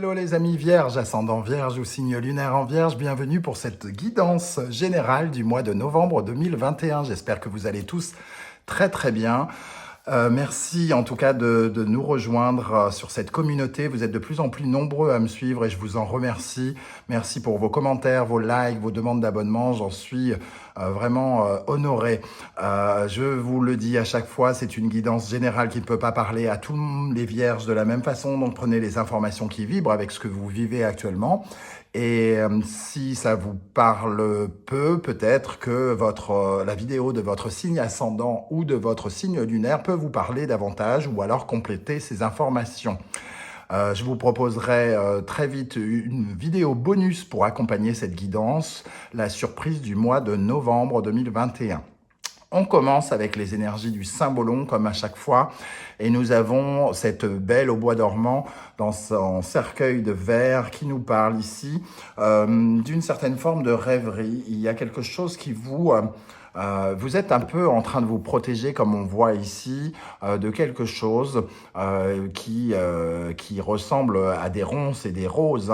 Hello les amis vierges, ascendant vierge ou signe lunaire en vierge, bienvenue pour cette guidance générale du mois de novembre 2021. J'espère que vous allez tous très bien. Merci en tout cas de nous rejoindre sur cette communauté. Vous êtes de plus en plus nombreux à me suivre et je vous en remercie. Merci pour vos commentaires, vos likes, vos demandes d'abonnement. J'en suis vraiment honoré. Je vous le dis à chaque fois, c'est une guidance générale qui ne peut pas parler à tous les vierges de la même façon. Donc prenez les informations qui vibrent avec ce que vous vivez actuellement. Et si ça vous parle peu, peut-être que la vidéo de votre signe ascendant ou de votre signe lunaire peut vous parler davantage ou alors compléter ces informations. Je vous proposerai très vite une vidéo bonus pour accompagner cette guidance, la surprise du mois de novembre 2021. On commence avec les énergies du Saint-Bolon, comme à chaque fois, et nous avons cette belle au bois dormant dans son cercueil de verre qui nous parle ici d'une certaine forme de rêverie. Il y a quelque chose qui vous êtes un peu en train de vous protéger, comme on voit ici, de quelque chose qui ressemble à des ronces et des roses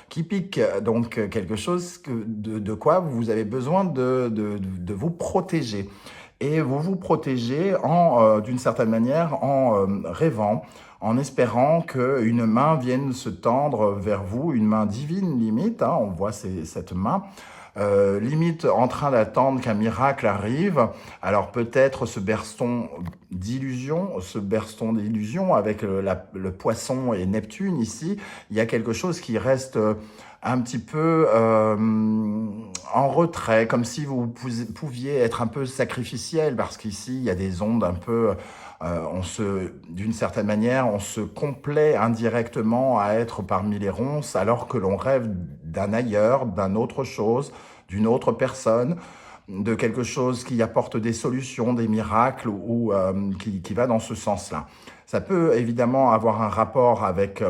qui piquent. Donc quelque chose de quoi vous avez besoin de vous protéger. Et vous vous protégez d'une certaine manière en rêvant, en espérant qu'une main vienne se tendre vers vous, une main divine limite, on voit cette main, limite en train d'attendre qu'un miracle arrive. Alors peut-être ce berceau d'illusion avec le poisson et Neptune ici, il y a quelque chose qui reste un petit peu en retrait, comme si vous pouviez être un peu sacrificiel, parce qu'ici il y a des ondes un peu, d'une certaine manière, on se complaît indirectement à être parmi les ronces, alors que l'on rêve d'un ailleurs, d'une autre chose, d'une autre personne, de quelque chose qui apporte des solutions, des miracles, ou qui va dans ce sens-là. Ça peut évidemment avoir un rapport avec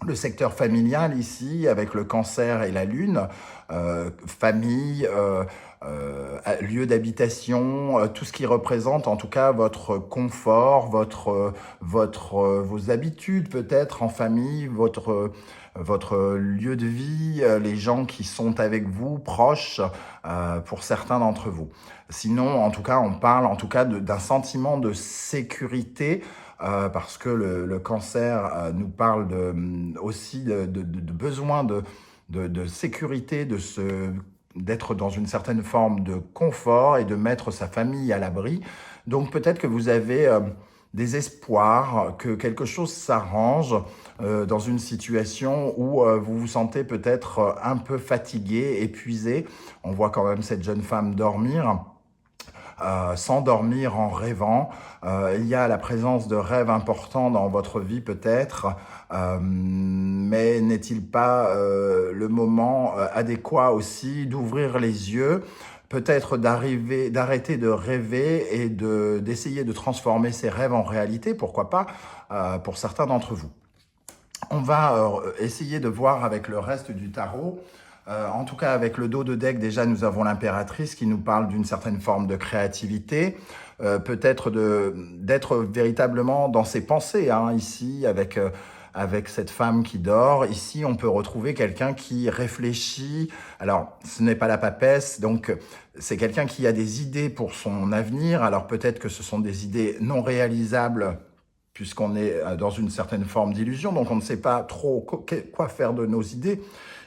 le secteur familial ici, avec le cancer et la lune, famille, lieu d'habitation, tout ce qui représente en tout cas votre confort, vos habitudes peut-être en famille, votre lieu de vie, les gens qui sont avec vous, proches, pour certains d'entre vous. Sinon, en tout cas, on parle en tout cas d'un sentiment de sécurité, parce que le cancer nous parle aussi de besoin de sécurité, d'être dans une certaine forme de confort et de mettre sa famille à l'abri. Donc peut-être que vous avez des espoirs que quelque chose s'arrange dans une situation où vous vous sentez peut-être un peu fatigué, épuisé. On voit quand même cette jeune femme dormir. S'endormir en rêvant. Il y a la présence de rêves importants dans votre vie peut-être, mais n'est-il pas le moment adéquat aussi d'ouvrir les yeux, peut-être d'arrêter de rêver et d'essayer de transformer ces rêves en réalité, pourquoi pas, pour certains d'entre vous. On va essayer de voir avec le reste du tarot. En tout cas, avec le dos de deck, déjà, nous avons l'impératrice qui nous parle d'une certaine forme de créativité, peut-être d'être véritablement dans ses pensées, ici, avec cette femme qui dort. Ici, on peut retrouver quelqu'un qui réfléchit. Alors, ce n'est pas la papesse, donc c'est quelqu'un qui a des idées pour son avenir. Alors, peut-être que ce sont des idées non réalisables, puisqu'on est dans une certaine forme d'illusion, donc on ne sait pas trop quoi faire de nos idées,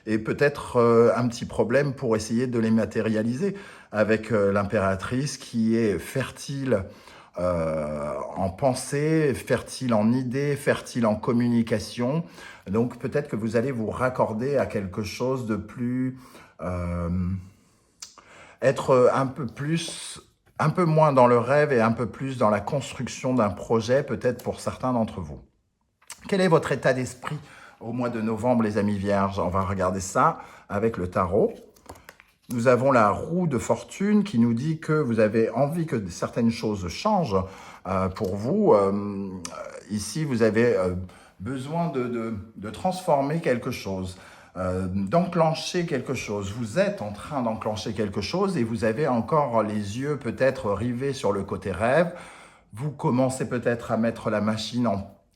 et peut-être un petit problème pour essayer de les matérialiser avec l'impératrice qui est fertile en pensée, fertile en idées, fertile en communication. Donc peut-être que vous allez vous raccorder à quelque chose de plus... être un peu moins dans le rêve et un peu plus dans la construction d'un projet, peut-être pour certains d'entre vous. Quel est votre état d'esprit au mois de novembre, les amis vierges? On va regarder ça avec le tarot. Nous avons la roue de fortune qui nous dit que vous avez envie que certaines choses changent pour vous. Ici, vous avez besoin de transformer quelque chose, d'enclencher quelque chose. Vous êtes en train d'enclencher quelque chose et vous avez encore les yeux peut-être rivés sur le côté rêve. Vous commencez peut-être à mettre la machine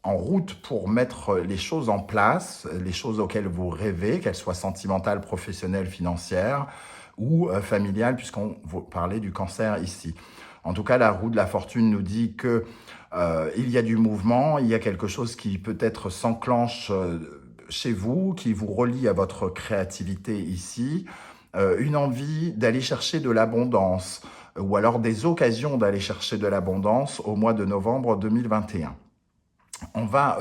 en route pour mettre les choses en place, les choses auxquelles vous rêvez, qu'elles soient sentimentales, professionnelles, financières ou familiales, puisqu'on parlait du cancer ici. En tout cas, la roue de la fortune nous dit que il y a du mouvement, il y a quelque chose qui peut-être s'enclenche chez vous, qui vous relie à votre créativité ici, une envie d'aller chercher de l'abondance, ou alors des occasions d'aller chercher de l'abondance au mois de novembre 2021. On va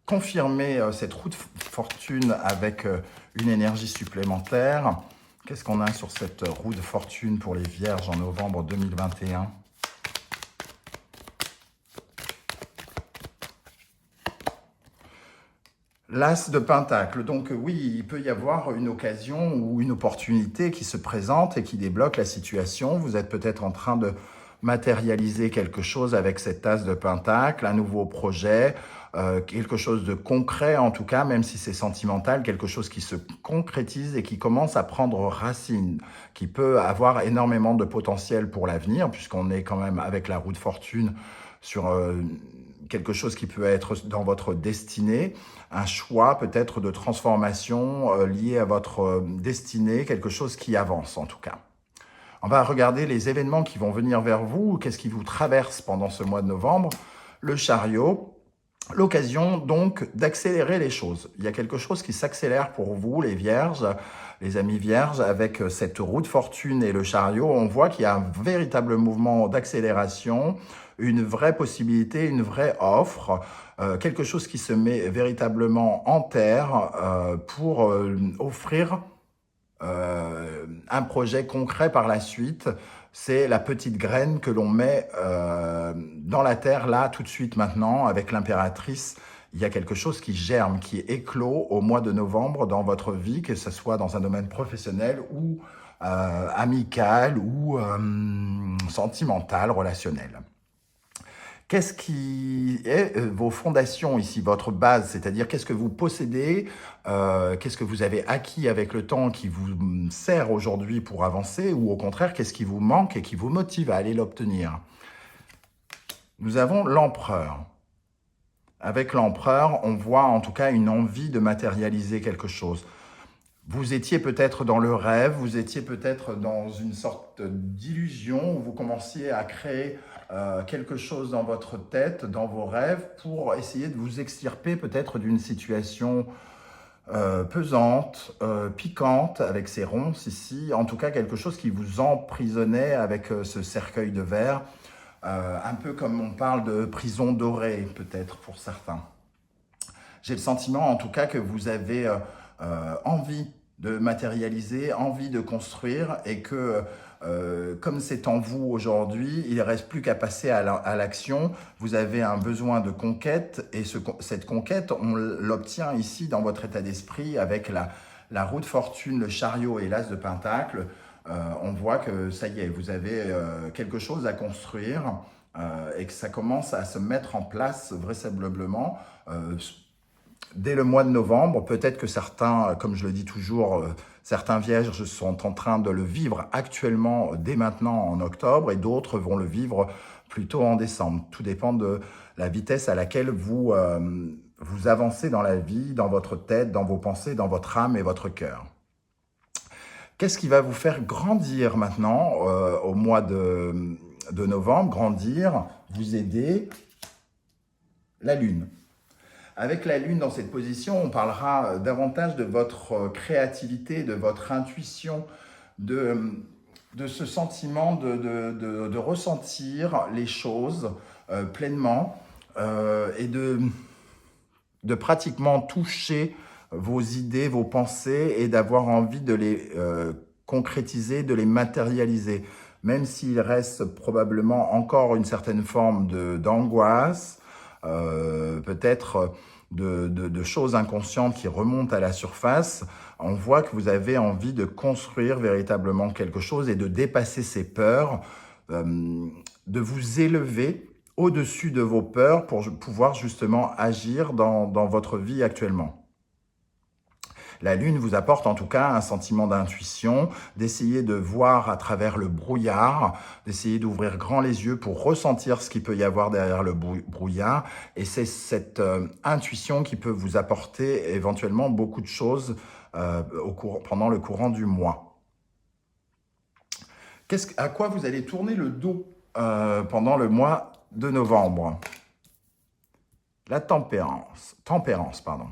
confirmer cette roue de fortune avec une énergie supplémentaire. Qu'est-ce qu'on a sur cette roue de fortune pour les Vierges en novembre 2021 ? L'As de Pentacle. Donc oui, il peut y avoir une occasion ou une opportunité qui se présente et qui débloque la situation. Vous êtes peut-être en train de matérialiser quelque chose avec cet As de Pentacle, un nouveau projet, quelque chose de concret en tout cas, même si c'est sentimental, quelque chose qui se concrétise et qui commence à prendre racine, qui peut avoir énormément de potentiel pour l'avenir, puisqu'on est quand même avec la roue de fortune sur quelque chose qui peut être dans votre destinée, un choix peut-être de transformation lié à votre destinée, quelque chose qui avance en tout cas. On va regarder les événements qui vont venir vers vous, qu'est-ce qui vous traverse pendant ce mois de novembre. Le chariot, l'occasion donc d'accélérer les choses. Il y a quelque chose qui s'accélère pour vous, les vierges, les amis vierges, avec cette roue de fortune et le chariot. On voit qu'il y a un véritable mouvement d'accélération, une vraie possibilité, une vraie offre, quelque chose qui se met véritablement en terre pour offrir un projet concret par la suite. C'est la petite graine que l'on met dans la terre, là, tout de suite, maintenant, avec l'impératrice. Il y a quelque chose qui germe, qui éclot au mois de novembre dans votre vie, que ce soit dans un domaine professionnel ou amical ou sentimental, relationnel. Qu'est-ce qui est vos fondations ici, votre base, c'est-à-dire qu'est-ce que vous possédez, qu'est-ce que vous avez acquis avec le temps qui vous sert aujourd'hui pour avancer, ou au contraire, qu'est-ce qui vous manque et qui vous motive à aller l'obtenir? Nous avons l'empereur. Avec l'empereur, on voit en tout cas une envie de matérialiser quelque chose. Vous étiez peut-être dans le rêve, vous étiez peut-être dans une sorte d'illusion où vous commenciez à créer quelque chose dans votre tête, dans vos rêves, pour essayer de vous extirper peut-être d'une situation pesante, piquante, avec ces ronces ici, en tout cas quelque chose qui vous emprisonnait avec ce cercueil de verre, un peu comme on parle de prison dorée peut-être pour certains. J'ai le sentiment en tout cas que vous avez envie de matérialiser, envie de construire et que comme c'est en vous aujourd'hui, il ne reste plus qu'à passer à l'action. Vous avez un besoin de conquête et cette conquête, on l'obtient ici dans votre état d'esprit avec la roue de fortune, le chariot et l'as de pentacle. On voit que ça y est, vous avez quelque chose à construire et que ça commence à se mettre en place vraisemblablement dès le mois de novembre. Peut-être que certains, comme je le dis toujours, certains vierges sont en train de le vivre actuellement dès maintenant en octobre et d'autres vont le vivre plutôt en décembre. Tout dépend de la vitesse à laquelle vous avancez dans la vie, dans votre tête, dans vos pensées, dans votre âme et votre cœur. Qu'est-ce qui va vous faire grandir maintenant au mois de novembre, grandir, vous aider? La Lune. Avec la Lune dans cette position, on parlera davantage de votre créativité, de votre intuition, de ce sentiment de ressentir les choses pleinement et de pratiquement toucher vos idées, vos pensées et d'avoir envie de les concrétiser, de les matérialiser. Même s'il reste probablement encore une certaine forme d'angoisse, peut-être de choses inconscientes qui remontent à la surface, on voit que vous avez envie de construire véritablement quelque chose et de dépasser ces peurs, de vous élever au-dessus de vos peurs pour pouvoir justement agir dans votre vie actuellement. La Lune vous apporte en tout cas un sentiment d'intuition, d'essayer de voir à travers le brouillard, d'essayer d'ouvrir grand les yeux pour ressentir ce qu'il peut y avoir derrière le brouillard. Et c'est cette intuition qui peut vous apporter éventuellement beaucoup de choses pendant le courant du mois. À quoi vous allez tourner le dos pendant le mois de novembre? La tempérance, pardon.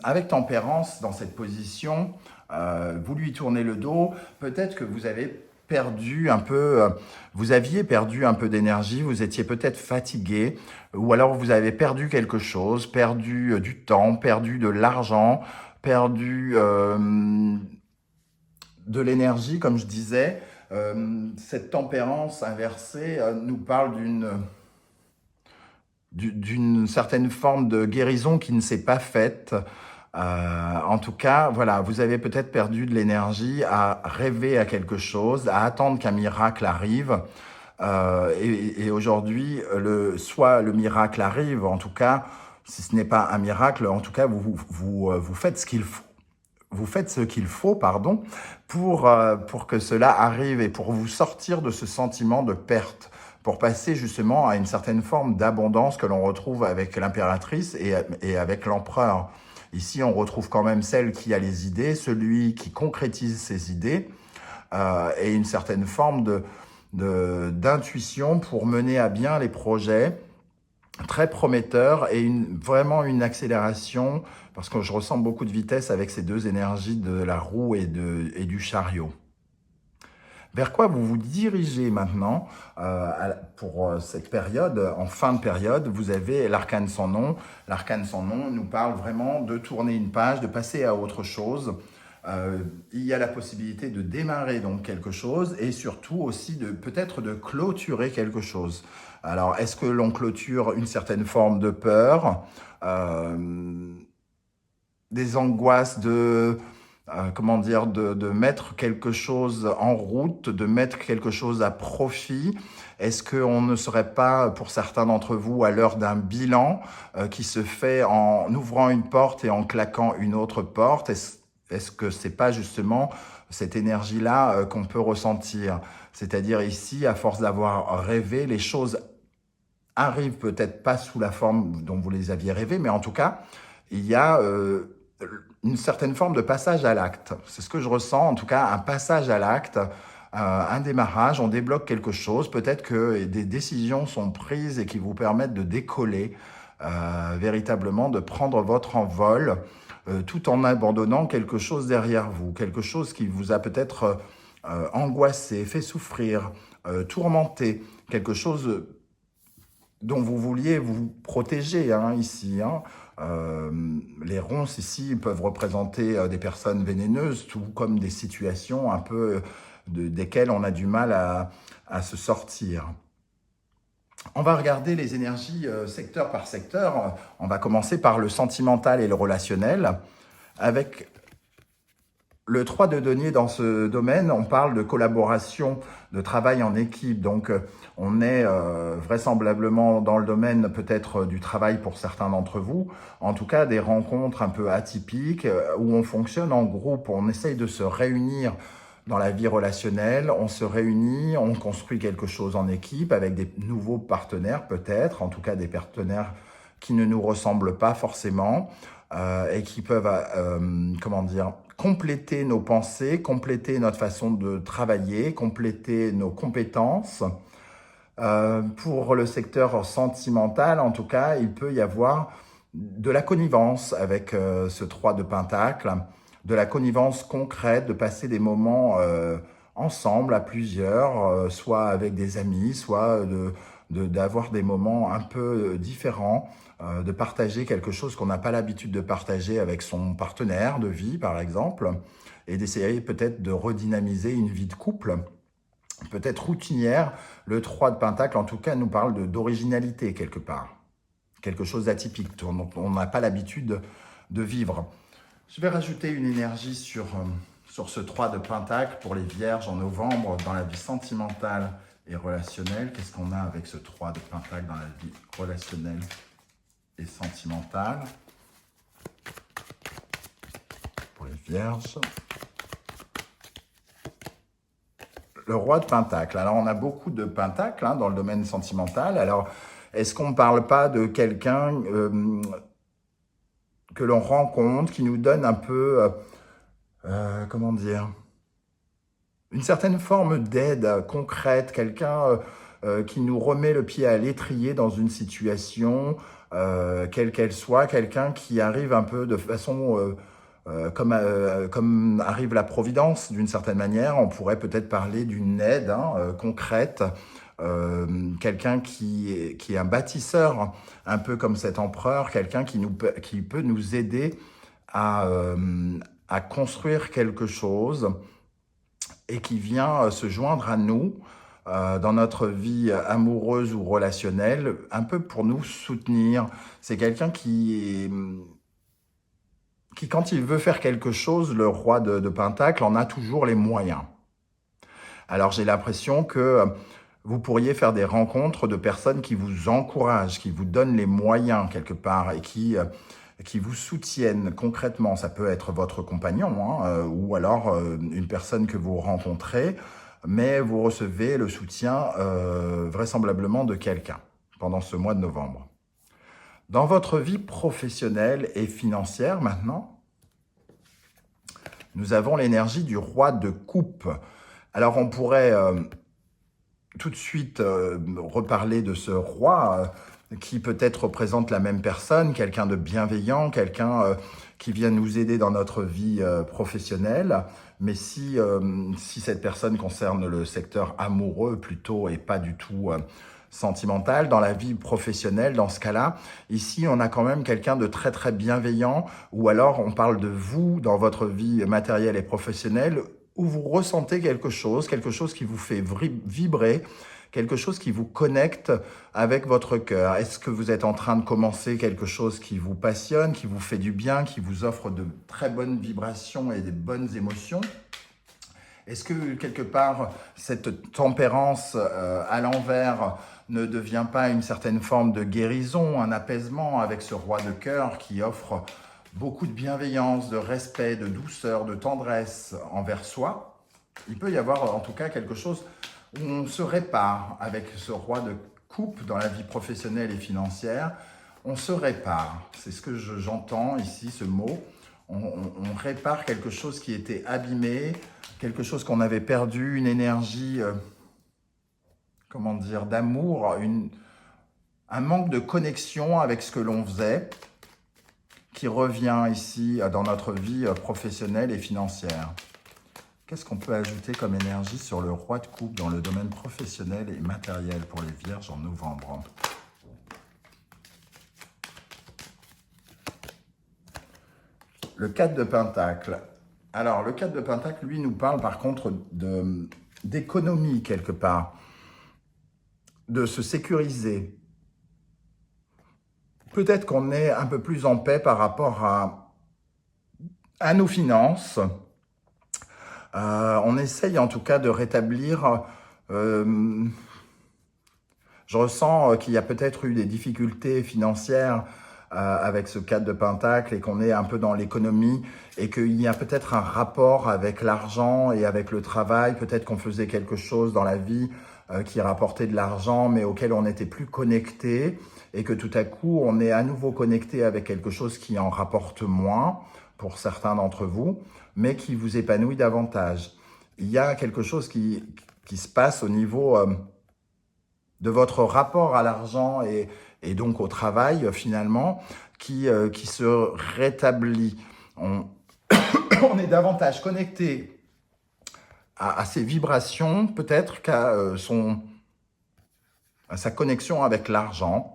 Avec tempérance, dans cette position, vous lui tournez le dos, peut-être que vous avez perdu un peu, vous aviez perdu un peu d'énergie, vous étiez peut-être fatigué, ou alors vous avez perdu quelque chose, perdu du temps, perdu de l'argent, perdu de l'énergie, comme je disais. Cette tempérance inversée nous parle d'une certaine forme de guérison qui ne s'est pas faite. En tout cas, voilà, vous avez peut-être perdu de l'énergie à rêver à quelque chose, à attendre qu'un miracle arrive. Et aujourd'hui, soit le miracle arrive, en tout cas, si ce n'est pas un miracle, en tout cas, vous faites ce qu'il faut. Vous faites ce qu'il faut, pardon, pour que cela arrive et pour vous sortir de ce sentiment de perte, pour passer justement à une certaine forme d'abondance que l'on retrouve avec l'impératrice et avec l'empereur. Ici, on retrouve quand même celle qui a les idées, celui qui concrétise ses idées, et une certaine forme d'intuition pour mener à bien les projets très prometteurs et vraiment une accélération, parce que je ressens beaucoup de vitesse avec ces deux énergies de la roue et du chariot. Vers quoi vous vous dirigez maintenant pour cette période? En fin de période, vous avez l'arcane sans nom. L'arcane sans nom nous parle vraiment de tourner une page, de passer à autre chose. Il y a la possibilité de démarrer donc quelque chose et surtout aussi peut-être de clôturer quelque chose. Alors, est-ce que l'on clôture une certaine forme de peur, des angoisses comment dire, de mettre quelque chose en route, de mettre quelque chose à profit? Est-ce qu'on ne serait pas, pour certains d'entre vous, à l'heure d'un bilan qui se fait en ouvrant une porte et en claquant une autre porte? Est-ce que c'est pas justement cette énergie-là qu'on peut ressentir? C'est-à-dire ici, à force d'avoir rêvé, les choses arrivent peut-être pas sous la forme dont vous les aviez rêvé, mais en tout cas, il y a une certaine forme de passage à l'acte. C'est ce que je ressens, en tout cas, un passage à l'acte, un démarrage, on débloque quelque chose. Peut-être que des décisions sont prises et qui vous permettent de décoller, véritablement, de prendre votre envol, tout en abandonnant quelque chose derrière vous, quelque chose qui vous a peut-être angoissé, fait souffrir, tourmenté, quelque chose dont vous vouliez vous protéger ici. Les ronces ici peuvent représenter des personnes vénéneuses, tout comme des situations un peu desquelles on a du mal à se sortir. On va regarder les énergies secteur par secteur. On va commencer par le sentimental et le relationnel. Avec le 3 de denier dans ce domaine, on parle de collaboration, de travail en équipe. Donc, on est vraisemblablement dans le domaine peut-être du travail pour certains d'entre vous. En tout cas, des rencontres un peu atypiques où on fonctionne en groupe. On essaye de se réunir dans la vie relationnelle. On se réunit, on construit quelque chose en équipe avec des nouveaux partenaires peut-être. En tout cas, des partenaires qui ne nous ressemblent pas forcément et qui peuvent, comment dire, compléter nos pensées, compléter notre façon de travailler, compléter nos compétences. Pour le secteur sentimental, en tout cas, il peut y avoir de la connivence avec ce 3 de Pentacle, de la connivence concrète, de passer des moments ensemble à plusieurs, soit avec des amis, soit d'avoir des moments un peu différents, de partager quelque chose qu'on n'a pas l'habitude de partager avec son partenaire de vie, par exemple, et d'essayer peut-être de redynamiser une vie de couple, peut-être routinière. Le 3 de Pentacle, en tout cas, nous parle d'originalité quelque part, quelque chose d'atypique, dont on n'a pas l'habitude de vivre. Je vais rajouter une énergie sur ce 3 de Pentacle pour les Vierges en novembre dans la vie sentimentale et relationnelle. Qu'est-ce qu'on a avec ce 3 de Pentacle dans la vie relationnelle et sentimentale? pour les vierges. Le roi de Pentacle. Alors, on a beaucoup de Pentacles hein, dans le domaine sentimental. Alors, est-ce qu'on ne parle pas de quelqu'un que l'on rencontre, qui nous donne un peu, comment dire, une certaine forme d'aide concrète, quelqu'un qui nous remet le pied à l'étrier dans une situation, quelle qu'elle soit, quelqu'un qui arrive un peu de façon... comme arrive la Providence, d'une certaine manière, on pourrait peut-être parler d'une aide hein, concrète, quelqu'un qui est un bâtisseur, un peu comme cet empereur, quelqu'un qui peut nous aider à construire quelque chose et qui vient se joindre à nous dans notre vie amoureuse ou relationnelle, un peu pour nous soutenir. C'est quelqu'un qui, quand il veut faire quelque chose, le roi de Pentacle en a toujours les moyens. Alors j'ai l'impression que vous pourriez faire des rencontres de personnes qui vous encouragent, qui vous donnent les moyens quelque part et qui vous soutiennent concrètement. Ça peut être votre compagnon hein, ou alors une personne que vous rencontrez, mais vous recevez le soutien vraisemblablement de quelqu'un pendant ce mois de novembre. Dans votre vie professionnelle et financière maintenant, nous avons l'énergie du roi de coupe. Alors on pourrait tout de suite reparler de ce roi qui peut-être représente la même personne, quelqu'un de bienveillant, quelqu'un qui vient nous aider dans notre vie professionnelle. Mais si cette personne concerne le secteur amoureux plutôt et pas du tout sentimental, dans la vie professionnelle, dans ce cas-là, ici on a quand même quelqu'un de très très bienveillant, ou alors on parle de vous dans votre vie matérielle et professionnelle, où vous ressentez quelque chose qui vous fait vibrer, quelque chose qui vous connecte avec votre cœur. Est-ce que vous êtes en train de commencer quelque chose qui vous passionne, qui vous fait du bien, qui vous offre de très bonnes vibrations et des bonnes émotions ? Est-ce que quelque part, cette tempérance à l'envers ne devient pas une certaine forme de guérison, un apaisement avec ce roi de cœur qui offre beaucoup de bienveillance, de respect, de douceur, de tendresse envers soi? Il peut y avoir en tout cas quelque chose où on se répare avec ce roi de coupe dans la vie professionnelle et financière. On se répare, c'est ce que j'entends ici, ce mot. On répare quelque chose qui était abîmé, quelque chose qu'on avait perdu, une énergie, comment dire, d'amour, un manque de connexion avec ce que l'on faisait, qui revient ici dans notre vie professionnelle et financière. Qu'est-ce qu'on peut ajouter comme énergie sur le roi de coupe dans le domaine professionnel et matériel pour les vierges en novembre? Le 4 de Pentacle. Alors, le 4 de Pentacle, lui, nous parle par contre d'économie quelque part, de se sécuriser. Peut-être qu'on est un peu plus en paix par rapport à nos finances. On essaye en tout cas de rétablir... je ressens qu'il y a peut-être eu des difficultés financières avec ce 4 de Pentacle et qu'on est un peu dans l'économie et qu'il y a peut-être un rapport avec l'argent et avec le travail. Peut-être qu'on faisait quelque chose dans la vie qui rapportait de l'argent mais auquel on n'était plus connecté et que tout à coup on est à nouveau connecté avec quelque chose qui en rapporte moins pour certains d'entre vous, mais qui vous épanouit davantage. Il y a quelque chose qui se passe au niveau de votre rapport à l'argent et donc au travail finalement, qui se rétablit. On est davantage connecté à ses vibrations, peut-être qu'à sa connexion avec l'argent.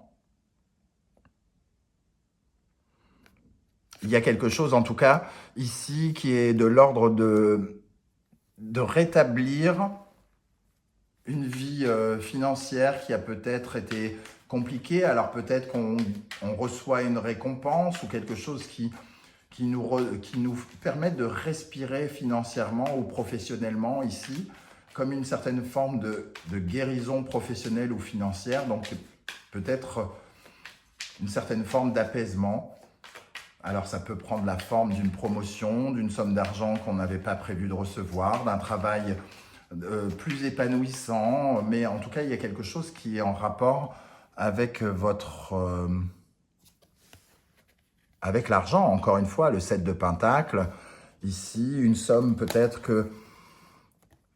Il y a quelque chose, en tout cas, ici, qui est de l'ordre de rétablir une vie financière qui a peut-être été compliquée. Alors peut-être qu'on reçoit une récompense ou quelque chose qui nous permet de respirer financièrement ou professionnellement ici, comme une certaine forme de guérison professionnelle ou financière. Donc peut-être une certaine forme d'apaisement. Alors ça peut prendre la forme d'une promotion, d'une somme d'argent qu'on n'avait pas prévu de recevoir, d'un travail plus épanouissant, mais en tout cas il y a quelque chose qui est en rapport avec avec l'argent. Encore une fois, le 7 de Pentacle, ici une somme peut-être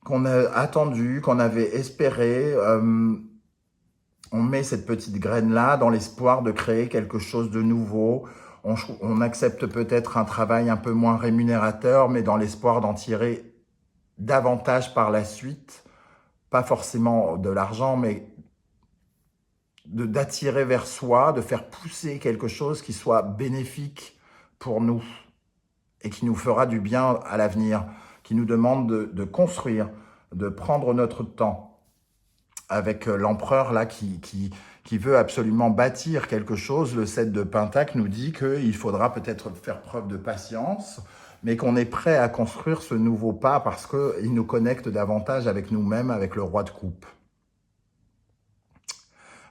qu'on a attendu, qu'on avait espéré. On met cette petite graine-là dans l'espoir de créer quelque chose de nouveau. On accepte peut-être un travail un peu moins rémunérateur, mais dans l'espoir d'en tirer davantage par la suite. Pas forcément de l'argent, mais d'attirer vers soi, de faire pousser quelque chose qui soit bénéfique pour nous et qui nous fera du bien à l'avenir, qui nous demande de construire, de prendre notre temps. Avec l'empereur là qui veut absolument bâtir quelque chose, le 7 de Pentacle nous dit qu'il faudra peut-être faire preuve de patience, mais qu'on est prêt à construire ce nouveau pas parce qu'il nous connecte davantage avec nous-mêmes, avec le roi de coupe.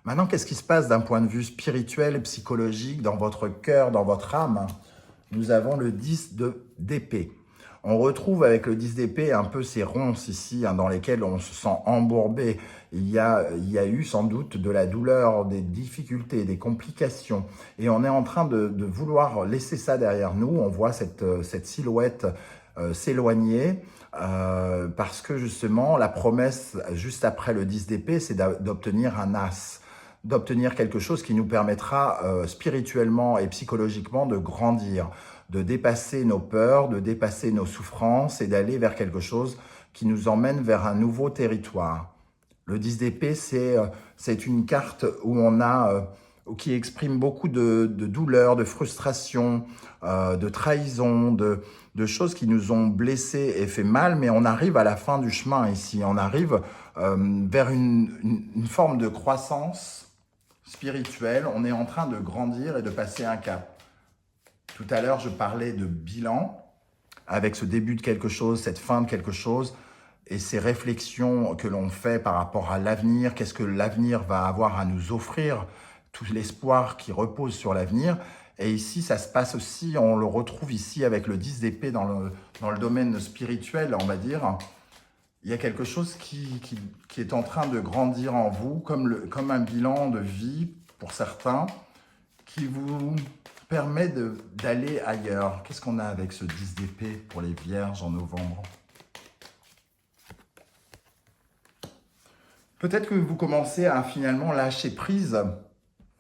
Maintenant, qu'est-ce qui se passe d'un point de vue spirituel et psychologique dans votre cœur, dans votre âme? Nous avons le 10 d'épée. On retrouve avec le 10 d'épée un peu ces ronces ici, dans lesquelles on se sent embourbé. Il y a eu sans doute de la douleur, des difficultés, des complications. Et on est en train de vouloir laisser ça derrière nous. On voit cette silhouette s'éloigner parce que justement, la promesse juste après le 10 d'épée, c'est d'obtenir un as, d'obtenir quelque chose qui nous permettra spirituellement et psychologiquement de grandir, de dépasser nos peurs, de dépasser nos souffrances et d'aller vers quelque chose qui nous emmène vers un nouveau territoire. Le 10 d'épée, c'est une carte où qui exprime beaucoup de douleur, de frustration, de trahison, de choses qui nous ont blessés et fait mal, mais on arrive à la fin du chemin ici. On arrive vers une forme de croissance spirituelle. On est en train de grandir et de passer un cap. Tout à l'heure, je parlais de bilan, avec ce début de quelque chose, cette fin de quelque chose, et ces réflexions que l'on fait par rapport à l'avenir, qu'est-ce que l'avenir va avoir à nous offrir, tout l'espoir qui repose sur l'avenir. Et ici, ça se passe aussi, on le retrouve ici avec le 10 d'épée dans le domaine spirituel, on va dire. Il y a quelque chose qui est en train de grandir en vous, comme un bilan de vie pour certains, qui vous permet d'aller ailleurs. Qu'est-ce qu'on a avec ce 10 d'épée pour les vierges en novembre? Peut-être que vous commencez à finalement lâcher prise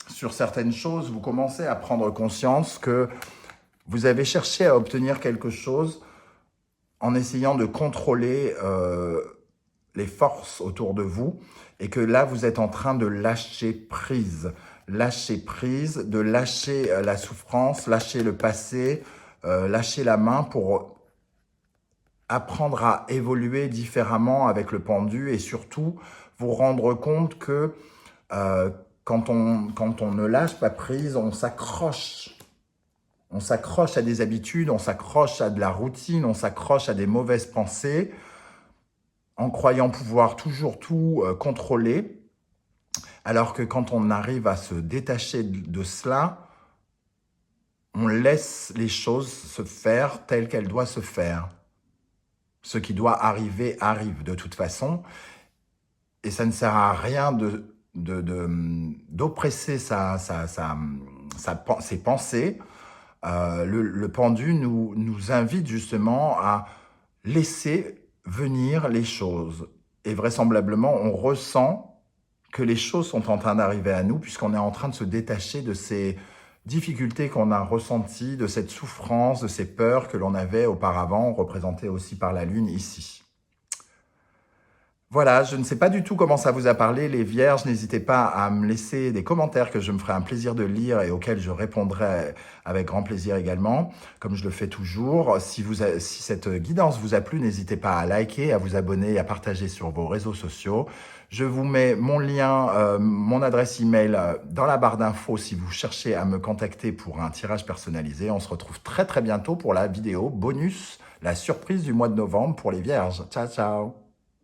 sur certaines choses. Vous commencez à prendre conscience que vous avez cherché à obtenir quelque chose en essayant de contrôler les forces autour de vous et que là, vous êtes en train de lâcher prise. Lâcher prise, de lâcher la souffrance, lâcher le passé, lâcher la main pour apprendre à évoluer différemment avec le pendu et surtout vous rendre compte que quand on ne lâche pas prise, on s'accroche. On s'accroche à des habitudes, on s'accroche à de la routine, on s'accroche à des mauvaises pensées en croyant pouvoir toujours tout contrôler. Alors que quand on arrive à se détacher de cela, on laisse les choses se faire telles qu'elles doivent se faire. Ce qui doit arriver, arrive de toute façon. Et ça ne sert à rien d'oppresser ses pensées. Le pendu nous invite justement à laisser venir les choses. Et vraisemblablement, on ressent que les choses sont en train d'arriver à nous puisqu'on est en train de se détacher de ces difficultés qu'on a ressenties, de cette souffrance, de ces peurs que l'on avait auparavant, représentées aussi par la lune ici. Voilà, je ne sais pas du tout comment ça vous a parlé, les vierges. N'hésitez pas à me laisser des commentaires que je me ferai un plaisir de lire et auxquels je répondrai avec grand plaisir également, comme je le fais toujours. Si cette guidance vous a plu, n'hésitez pas à liker, à vous abonner et à partager sur vos réseaux sociaux. Je vous mets mon lien, mon adresse email dans la barre d'infos si vous cherchez à me contacter pour un tirage personnalisé. On se retrouve très bientôt pour la vidéo bonus, la surprise du mois de novembre pour les vierges. Ciao, ciao!